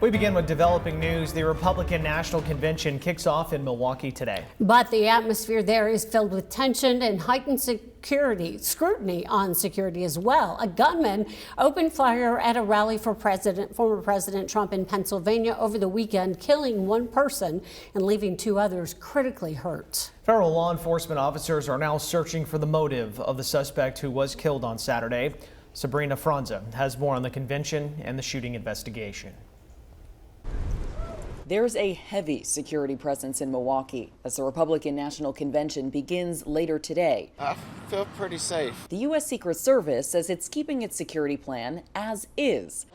We begin with developing news. The Republican National Convention kicks off in Milwaukee today. But the atmosphere there is filled with tension and heightened scrutiny on security as well. A gunman opened fire at a rally for former President Trump in Pennsylvania over the weekend, killing one person and leaving two others critically hurt. Federal law enforcement officers are now searching for the motive of the suspect who was killed on Saturday. Sabrina Franza has more on the convention and the shooting investigation. There's a heavy security presence in Milwaukee as the Republican National Convention begins later today. I feel pretty safe. The U.S. Secret Service says it's keeping its security plan as is.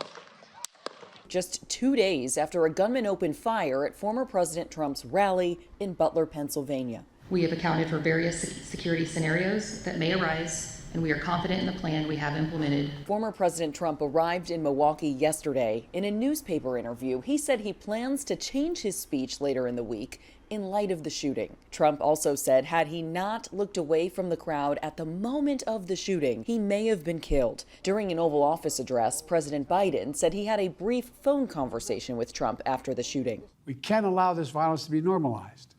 Just 2 days after a gunman opened fire at former President Trump's rally in Butler, Pennsylvania. We have accounted for various security scenarios that may arise, and we are confident in the plan we have implemented. Former President Trump arrived in Milwaukee yesterday. In a newspaper interview, he said he plans to change his speech later in the week in light of the shooting. Trump also said had he not looked away from the crowd at the moment of the shooting, he may have been killed. During an Oval Office address, President Biden said he had a brief phone conversation with Trump after the shooting. We can't allow this violence to be normalized.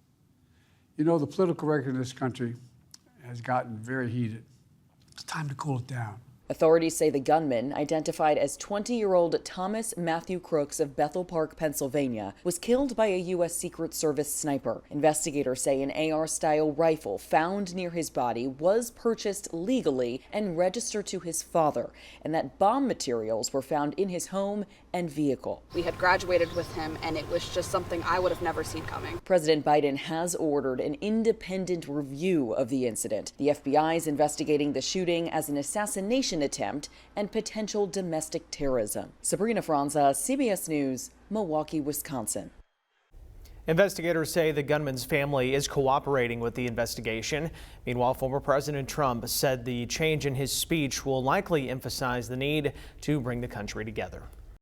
You know, the political record in this country has gotten very heated. It's time to cool it down. Authorities say the gunman, identified as 20-year-old Thomas Matthew Crooks of Bethel Park, Pennsylvania, was killed by a U.S. Secret Service sniper. Investigators say an AR-style rifle found near his body was purchased legally and registered to his father, and that bomb materials were found in his home and vehicle. We had graduated with him, and it was just something I would have never seen coming. President Biden has ordered an independent review of the incident. The FBI is investigating the shooting as an assassination attempt and potential domestic terrorism. Sabrina Franza, CBS News, Milwaukee, Wisconsin. Investigators say the gunman's family is cooperating with the investigation. Meanwhile, former President Trump said the change in his speech will likely emphasize the need to bring the country together.